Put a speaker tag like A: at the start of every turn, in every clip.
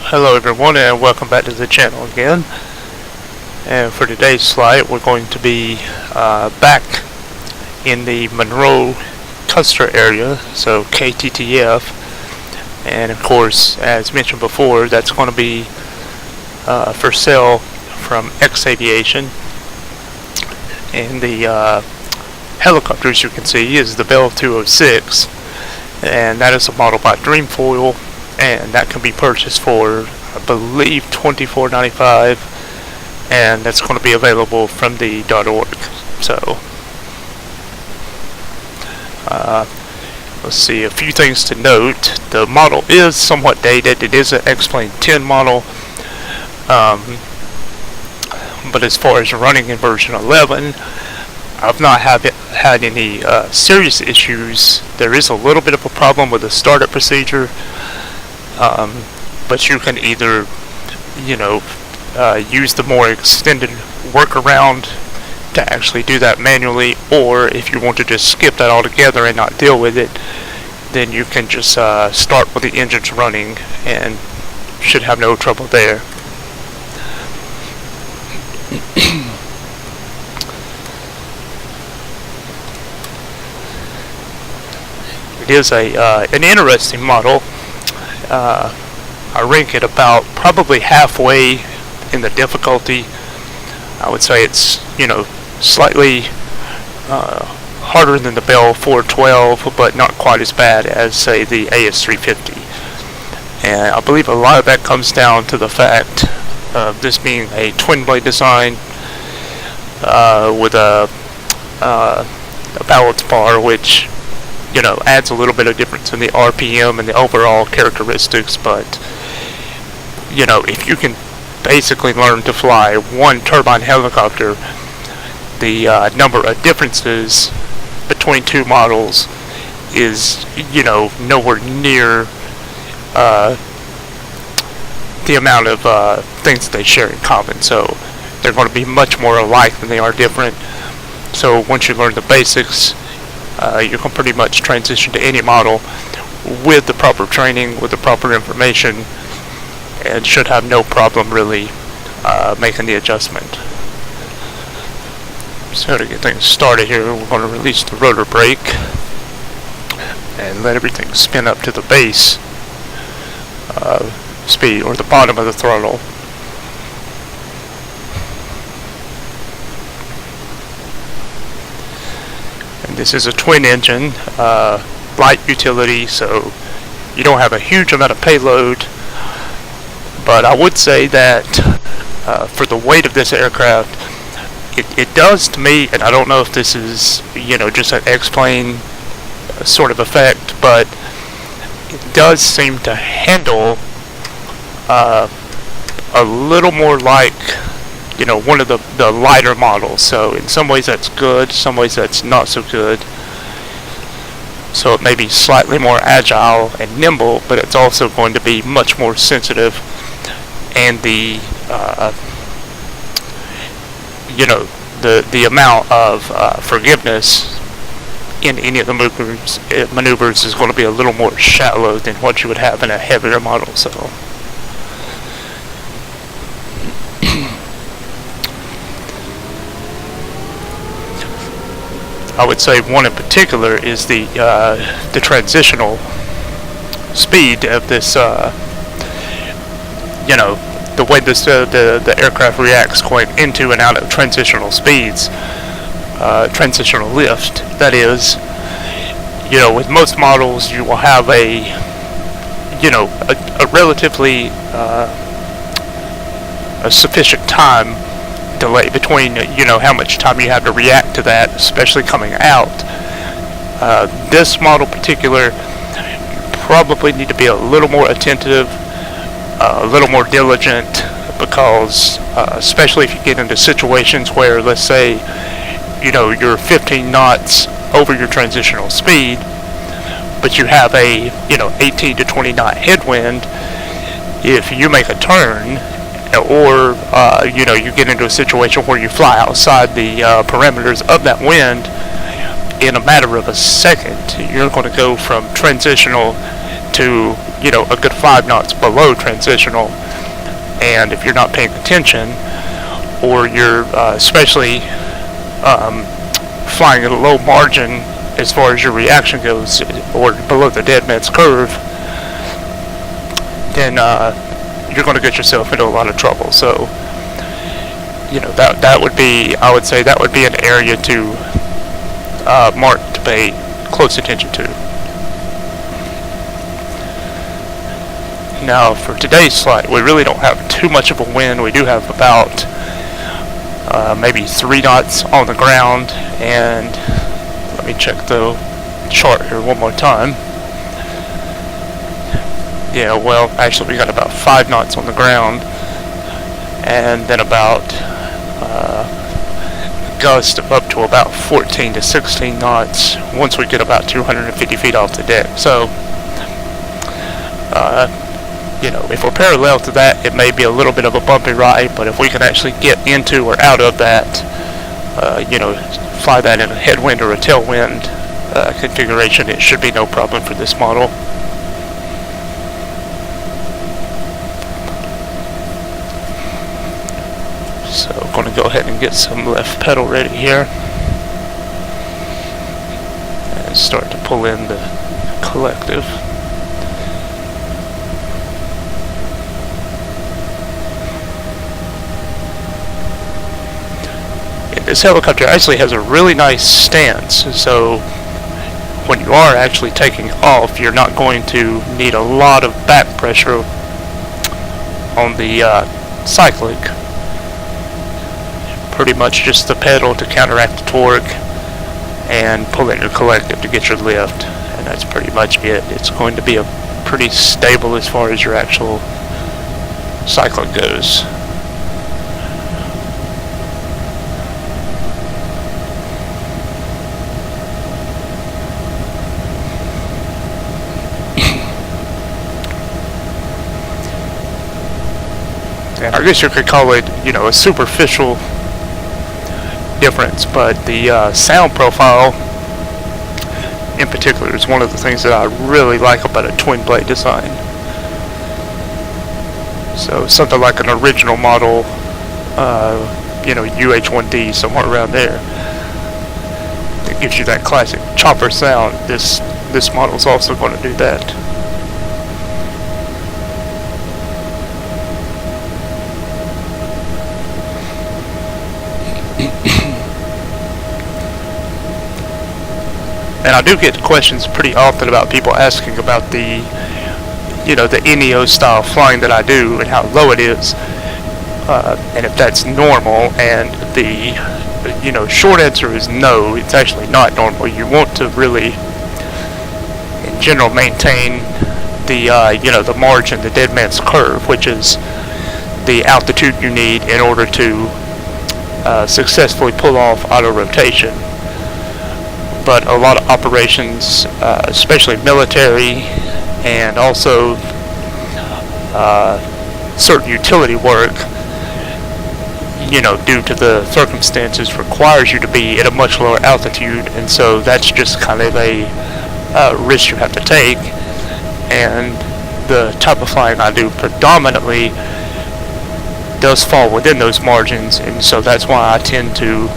A: Hello everyone and welcome back to the channel again. And for today's slide we're going to be back in the Monroe-Custer area, so KTTF, and of course as mentioned before that's going to be for sale from X Aviation. And the helicopters you can see is the Bell-206, and that is a model by Dreamfoil, and that can be purchased for I believe $24.95, and that's going to be available from the .org. So let's see, a few things to note. The model is somewhat dated. It is an X-Plane 10 model, but as far as running in version 11, I've not had any serious issues. There is a little bit of a problem with the startup procedure, but you can either, use the more extended workaround to actually do that manually, or if you want to just skip that altogether and not deal with it, then you can just start with the engines running and should have no trouble there. It is an interesting model. I rank it about probably halfway in the difficulty. I would say it's slightly harder than the Bell 412, but not quite as bad as say the AS350. And I believe a lot of that comes down to the fact of this being a twin blade design with a balance bar, which adds a little bit of difference in the RPM and the overall characteristics. But if you can basically learn to fly one turbine helicopter, the number of differences between two models is nowhere near the amount of things that they share in common. So they're going to be much more alike than they are different. So once you learn the basics, you can pretty much transition to any model with the proper training, with the proper information, and should have no problem really making the adjustment. So to get things started here, we're going to release the rotor brake and let everything spin up to the base speed, or the bottom of the throttle. This is a twin engine, light utility, so you don't have a huge amount of payload, but I would say that for the weight of this aircraft, it does to me, and I don't know if this is just an X-Plane sort of effect, but it does seem to handle a little more like one of the lighter models. So in some ways that's good, some ways that's not so good. So it may be slightly more agile and nimble, but it's also going to be much more sensitive, and the amount of forgiveness in any of the maneuvers is going to be a little more shallow than what you would have in a heavier model. So I would say one in particular is the transitional speed of this. The way the aircraft reacts going into and out of transitional speeds, transitional lift. That is, with most models you will have a relatively a sufficient time delay between how much time you have to react to that, especially coming out. This model particular, you probably need to be a little more attentive, a little more diligent, because especially if you get into situations where, let's say, you're 15 knots over your transitional speed, but you have a 18 to 20 knot headwind. If you make a turn, or you get into a situation where you fly outside the parameters of that wind, in a matter of a second you're going to go from transitional to, you know, a good 5 knots below transitional. And if you're not paying attention, or you're especially flying at a low margin as far as your reaction goes, or below the dead man's curve, then you're going to get yourself into a lot of trouble. So, you know, that would be, I would say, that would be an area to mark, to pay close attention to. Now, for today's flight, we really don't have too much of a wind. We do have about maybe 3 knots on the ground, and let me check the chart here one more time. Yeah, well, actually we got about 5 knots on the ground, and then about gust of up to about 14 to 16 knots once we get about 250 feet off the deck. So, you know, if we're parallel to that, it may be a little bit of a bumpy ride, but if we can actually get into or out of that, you know, fly that in a headwind or a tailwind configuration, it should be no problem for this model. So I'm going to go ahead and get some left pedal ready here and start to pull in the collective. This helicopter actually has a really nice stance, so when you are actually taking off, you're not going to need a lot of back pressure on the cyclic. Pretty much just the pedal to counteract the torque and pull in your collective to get your lift, and that's pretty much it. It's going to be a pretty stable as far as your actual cyclic goes. And I guess you could call it, you know, a superficial difference, but the sound profile in particular is one of the things that I really like about a twin blade design. So something like an original model, you know, UH-1D, somewhere around there, that gives you that classic chopper sound. This model is also going to do that. And I do get questions pretty often about people asking about the, you know, the NEO style flying that I do and how low it is, and if that's normal. And the, you know, short answer is no, it's actually not normal. You want to really, in general, maintain the, you know, the margin, the dead man's curve, which is the altitude you need in order to successfully pull off auto rotation. But a lot of operations, especially military, and also certain utility work, you know, due to the circumstances, requires you to be at a much lower altitude, and so that's just kind of a risk you have to take. And the type of flying I do predominantly does fall within those margins, and so that's why I tend to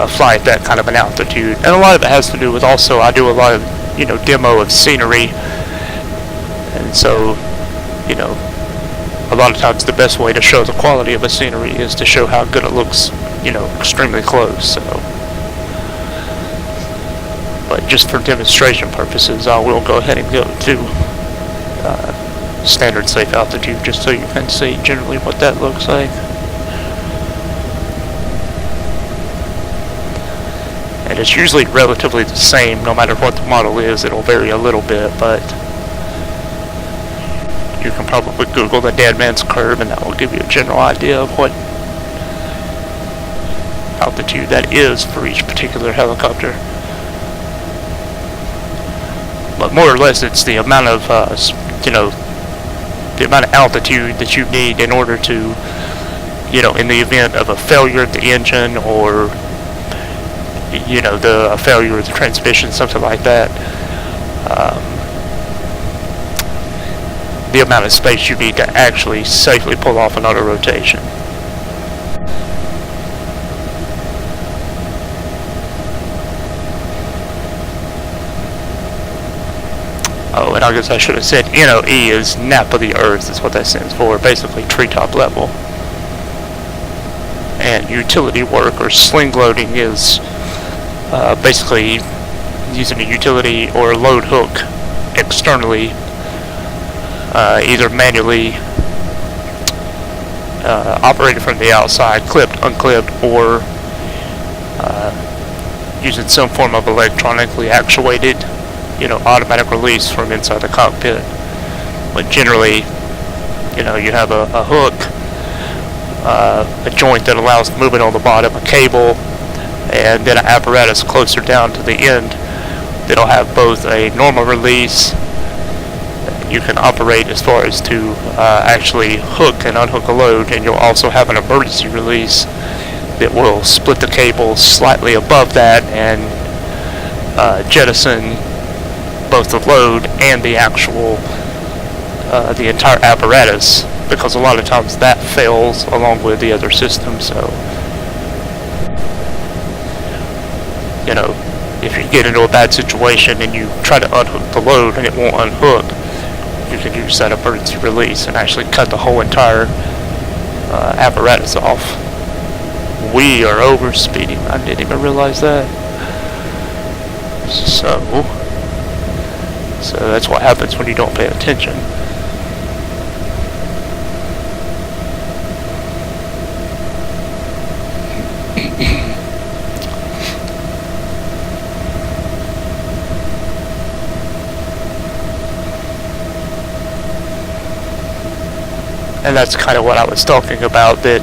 A: fly at that kind of an altitude. And a lot of it has to do with, also, I do a lot of, you know, demo of scenery, and so, you know, a lot of times the best way to show the quality of a scenery is to show how good it looks, you know, extremely close. So, but just for demonstration purposes, I will go ahead and go to standard safe altitude, just so you can see generally what that looks like. And it's usually relatively the same, no matter what the model is. It'll vary a little bit, but you can probably Google the dead man's curve, and that will give you a general idea of what altitude that is for each particular helicopter. But more or less, it's the amount of, you know, the amount of altitude that you need in order to, you know, in the event of a failure of the engine, or, you know, the failure of the transmission, something like that, the amount of space you need to actually safely pull off an auto rotation. Oh, and I guess I should have said NOE is nap of the earth, is what that stands for, basically treetop level. And utility work or sling loading is basically using a utility or a load hook externally, either manually operated from the outside, clipped, unclipped, or using some form of electronically actuated, automatic release from inside the cockpit. But generally, you have a hook, a joint that allows movement on the bottom, a cable, and then an apparatus closer down to the end that'll have both a normal release you can operate as far as to actually hook and unhook a load, and you'll also have an emergency release that will split the cable slightly above that and jettison both the load and the actual the entire apparatus, because a lot of times that fails along with the other system. So if you get into a bad situation and you try to unhook the load and it won't unhook, you can use that emergency release and actually cut the whole entire apparatus off. We are over speeding. I didn't even realize that. So that's what happens when you don't pay attention. And that's kind of what I was talking about, that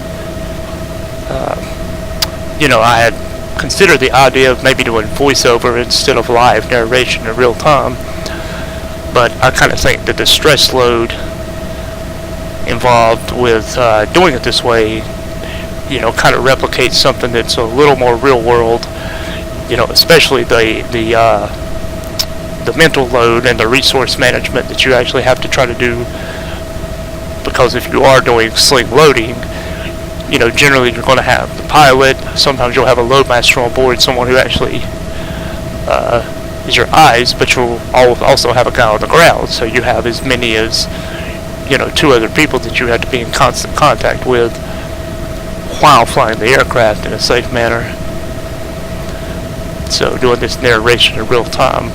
A: I had considered the idea of maybe doing voiceover instead of live narration in real time, but I kind of think that the stress load involved with doing it this way, kind of replicates something that's a little more real world, especially the mental load and the resource management that you actually have to try to do. Because if you are doing sling loading, generally you're going to have the pilot. Sometimes you'll have a loadmaster on board, someone who actually is your eyes, but you'll also have a guy on the ground. So you have as many as 2 other people that you have to be in constant contact with while flying the aircraft in a safe manner. So doing this narration in real time,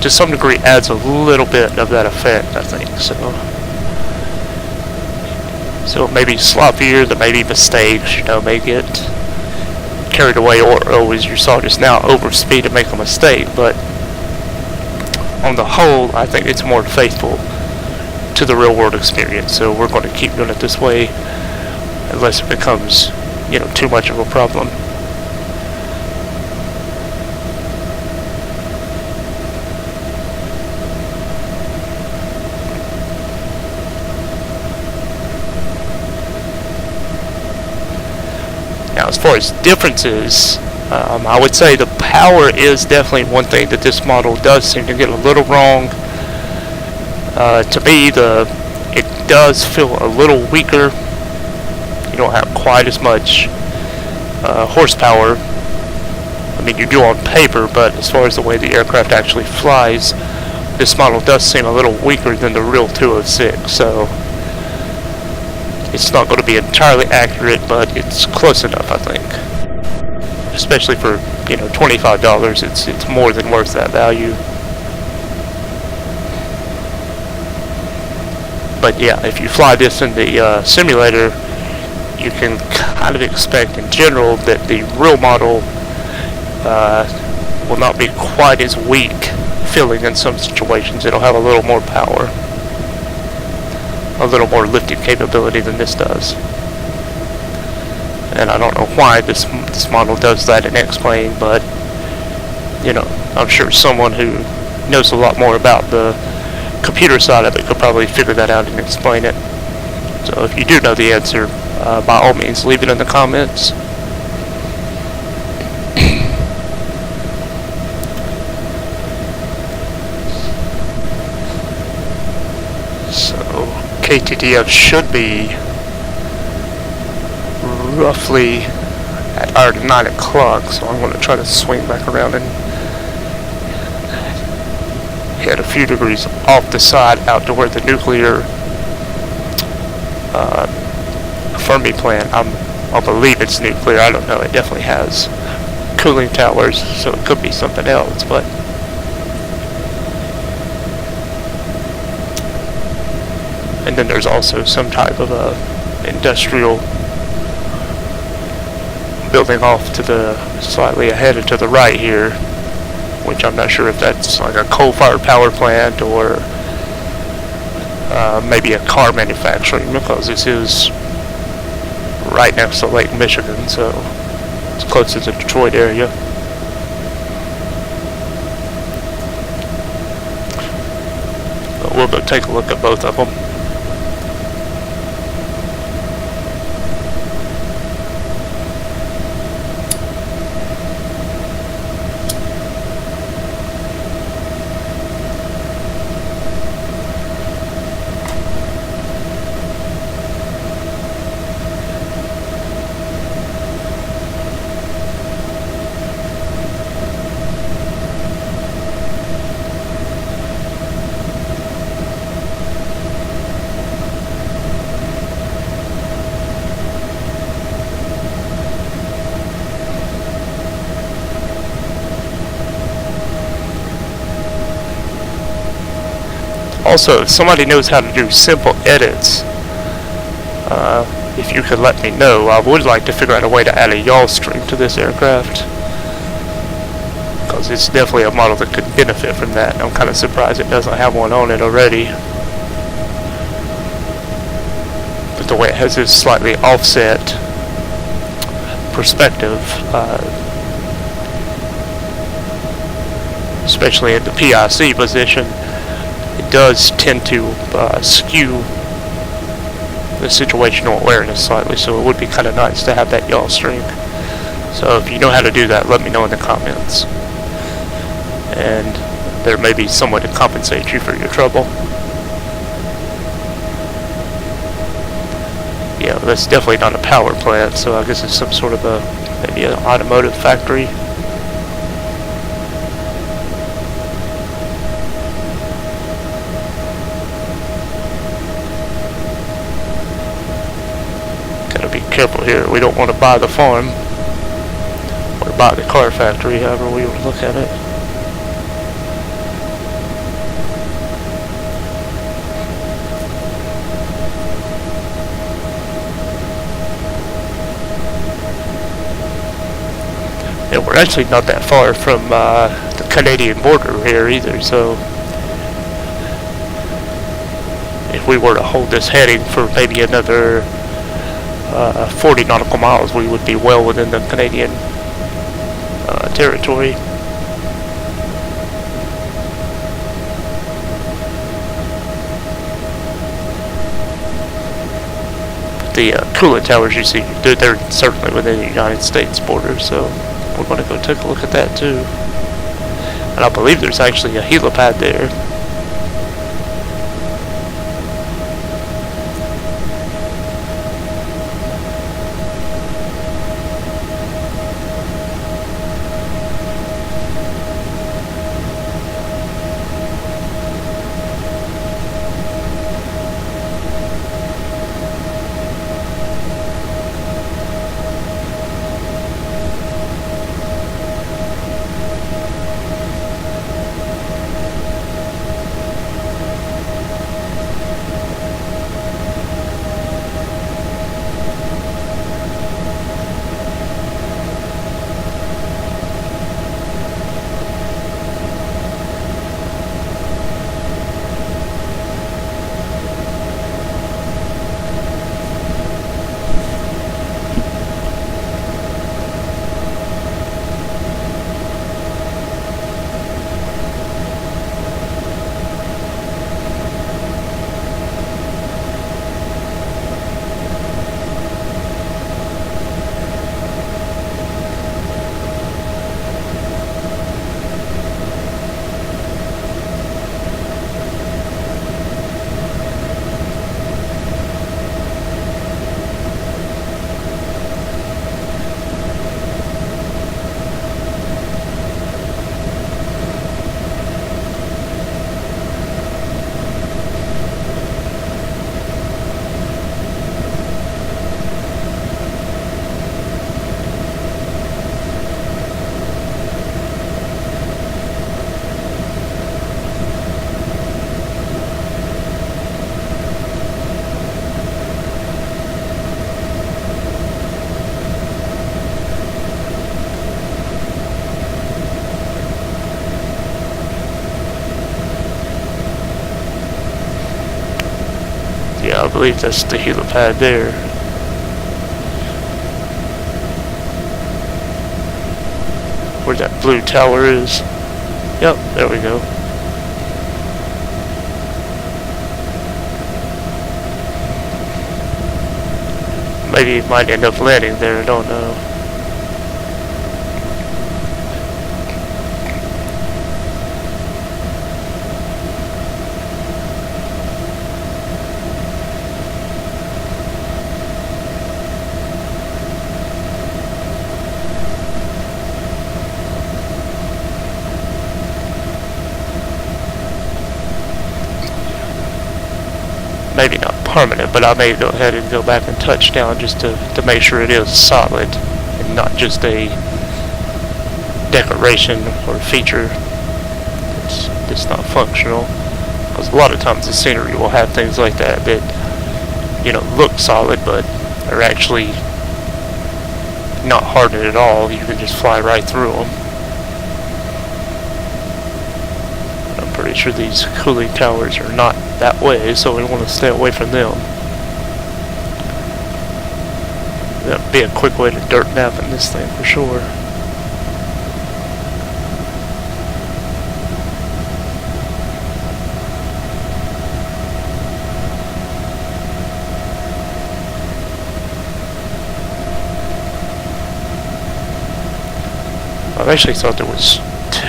A: to some degree, adds a little bit of that effect, I think. So it may be sloppier, there may be mistakes, may get carried away, or as you saw just now, overspeed and make a mistake. But on the whole, I think it's more faithful to the real world experience. So we're going to keep doing it this way unless it becomes, too much of a problem. Now, as far as differences, I would say the power is definitely one thing that this model does seem to get a little wrong. To me, it does feel a little weaker. You don't have quite as much horsepower. I mean, you do on paper, but as far as the way the aircraft actually flies, this model does seem a little weaker than the real 206. So it's not going to be entirely accurate, but it's close enough, I think. Especially for, $25, it's more than worth that value. But yeah, if you fly this in the simulator, you can kind of expect in general that the real model will not be quite as weak feeling in some situations. It'll have a little more power, a little more lifting capability than this does. And I don't know why this model does that in X-Plane, but I'm sure someone who knows a lot more about the computer side of it could probably figure that out and explain it. So if you do know the answer, by all means leave it in the comments. So KTTF should be roughly at our 9 o'clock, so I'm going to try to swing back around and head a few degrees off the side out to where the nuclear Fermi plant, I believe it's nuclear, I don't know, it definitely has cooling towers, so it could be something else, but and then there's also some type of a industrial building off to the slightly ahead and to the right here, which I'm not sure if that's like a coal-fired power plant or maybe a car manufacturing, because this is right next to Lake Michigan, so it's close to the Detroit area. But we'll go take a look at both of them. Also, if somebody knows how to do simple edits, if you could let me know, I would like to figure out a way to add a yaw string to this aircraft, because it's definitely a model that could benefit from that. I'm kind of surprised it doesn't have one on it already. But the way it has this slightly offset perspective, especially in the PIC position, it does tend to skew the situational awareness slightly, so it would be kind of nice to have that yaw string. So if you know how to do that, let me know in the comments, and there may be some way to compensate you for your trouble. Yeah, that's definitely not a power plant, so I guess it's some sort of a, maybe an automotive factory. Be careful here. We don't want to buy the farm or buy the car factory, however we would look at it. And we're actually not that far from the Canadian border here either, so if we were to hold this heading for maybe another 40 nautical miles, we would be well within the Canadian territory. The coolant towers you see, they're certainly within the United States border, so we're going to go take a look at that too. And I believe there's actually a helipad there. I believe that's the helipad there. Where that blue tower is. Yep, there we go. Maybe it might end up landing there, I don't know. Maybe not permanent, but I may go ahead and go back and touch down just to make sure it is solid and not just a decoration or feature that's not functional. Because a lot of times the scenery will have things like that look solid but are actually not hardened at all. You can just fly right through them. I'm pretty sure these cooling towers are not that way, so we want to stay away from them. That'd be a quick way to dirt nap in this thing for sure. I actually thought there was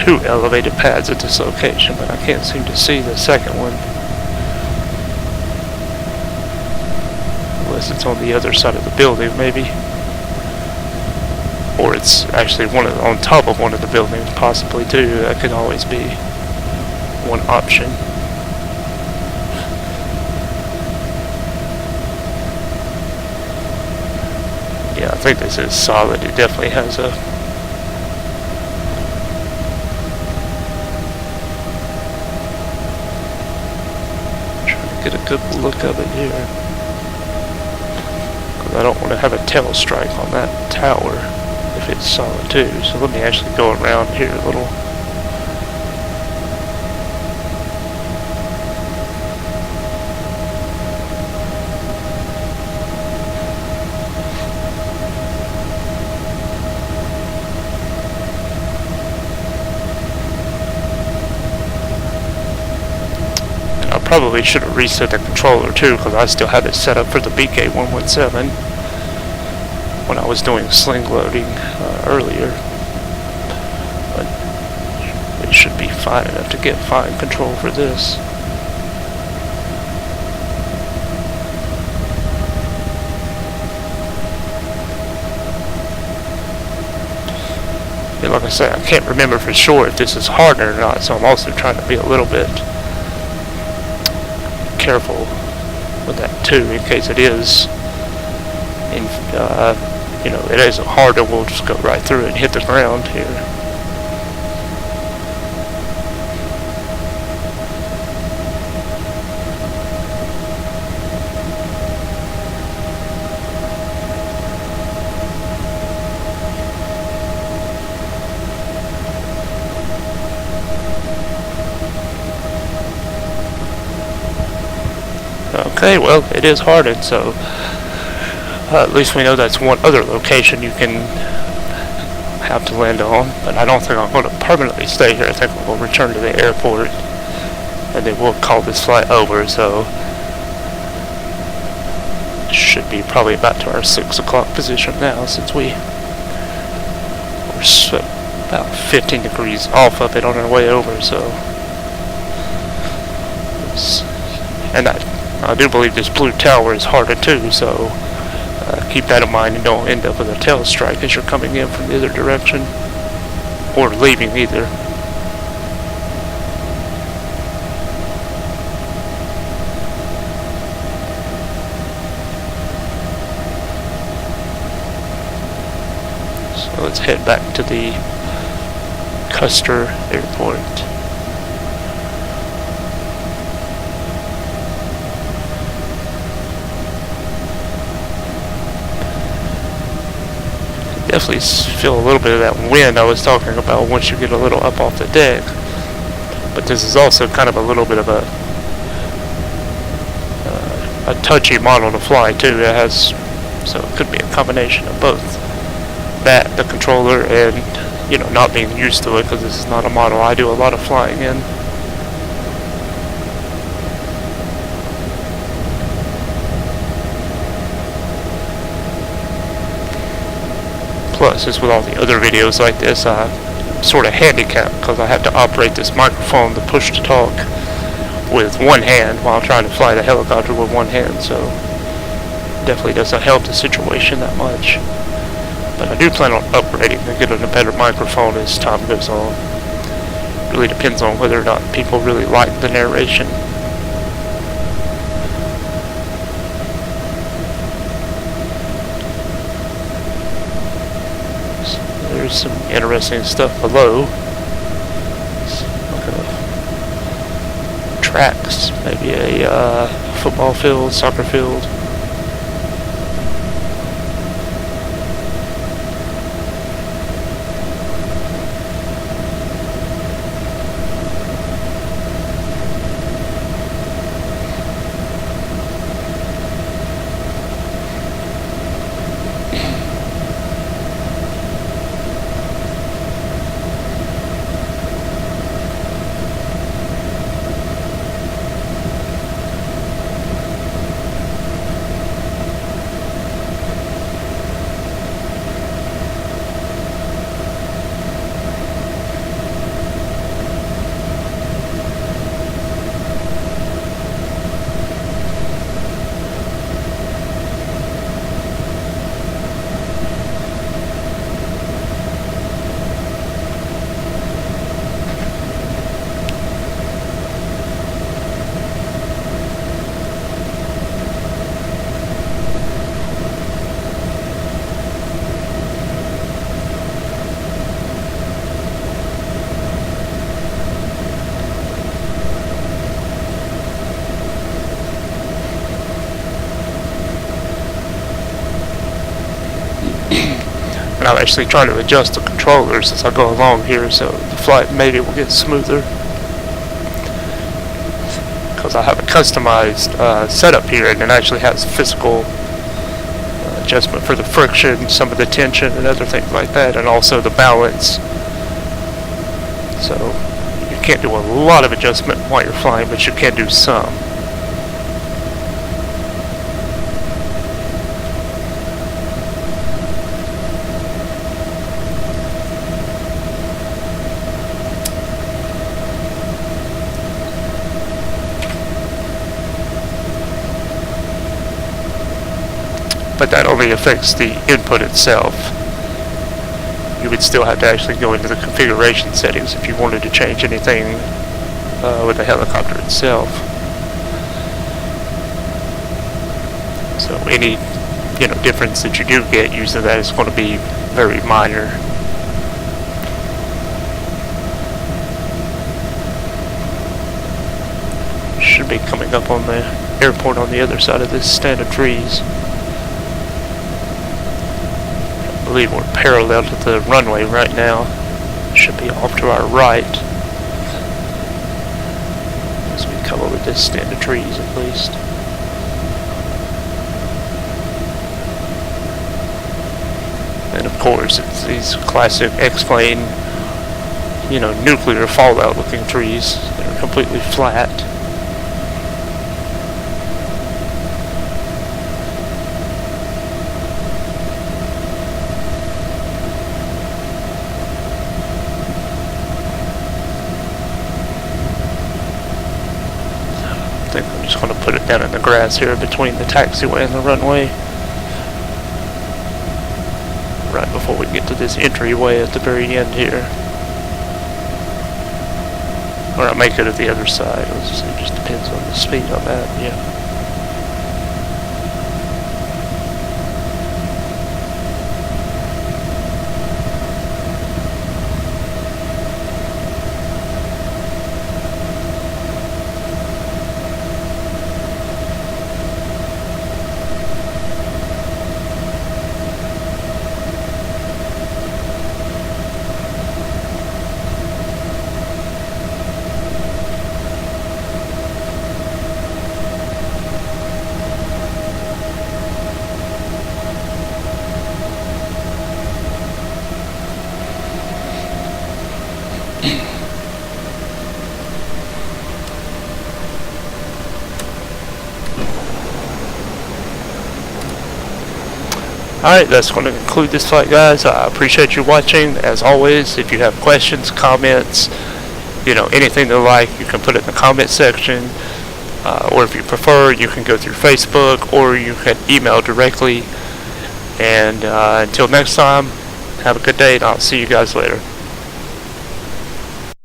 A: 2 elevated pads at this location, but I can't seem to see the second one. Unless it's on the other side of the building, maybe. Or it's actually on top of one of the buildings, possibly too. That could always be one option. Yeah, I think this is solid. It definitely has a get a good look of it here. Because I don't want to have a tail strike on that tower if it's solid too. So let me actually go around here a little. Probably should have reset the controller too, because I still had it set up for the BK117 when I was doing sling loading earlier. But it should be fine enough to get fine control for this. And like I said, I can't remember for sure if this is hardened or not, so I'm also trying to be a little bit careful with that too, in case it is it isn't hard, and we'll just go right through it and hit the ground here. Okay, well, it is hardened, so at least we know that's one other location you can have to land on. But I don't think I'm going to permanently stay here. I think we'll return to the airport, and then we'll call this flight over. So it should be probably about to our 6 o'clock position now, since we're about 15 degrees off of it on our way over. So, and I do believe this blue tower is hardened too, so keep that in mind and don't end up with a tail strike as you're coming in from the other direction, or leaving either. So let's head back to the Custer Airport. Definitely feel a little bit of that wind I was talking about once you get a little up off the deck. But this is also kind of a little bit of a a touchy model to fly too. It has, so it could be a combination of both that, the controller, and not being used to it, because this is not a model I do a lot of flying in. Plus, as with all the other videos like this, I'm sort of handicapped because I have to operate this microphone, the push to talk, with one hand while trying to fly the helicopter with one hand, so definitely doesn't help the situation that much. But I do plan on upgrading to get a better microphone as time goes on. It really depends on whether or not people really like the narration. There's some interesting stuff below. Tracks, maybe a football field, soccer field. And I'm actually trying to adjust the controllers as I go along here, so the flight maybe will get smoother. Because I have a customized setup here, and it actually has physical adjustment for the friction, some of the tension, and other things like that, and also the balance. So you can't do a lot of adjustment while you're flying, but you can do some. But that only affects the input itself. You would still have to actually go into the configuration settings if you wanted to change anything with the helicopter itself. So any difference that you do get using that is going to be very minor. Should be coming up on the airport on the other side of this stand of trees. I believe we're parallel to the runway right now. Should be off to our right as we come over this stand of trees, at least. And of course, it's these classic X-plane, nuclear fallout looking trees that are completely flat. I think I'm just going to put it down in the grass here between the taxiway and the runway. Right before we get to this entryway at the very end here. Or I'll make it at the other side. It just depends on the speed on that, yeah. Alright, that's going to conclude this flight, guys. I appreciate you watching. As always, if you have questions, comments, anything to like, you can put it in the comment section. Or if you prefer, you can go through Facebook, or you can email directly. And until next time, have a good day, and I'll see you guys later.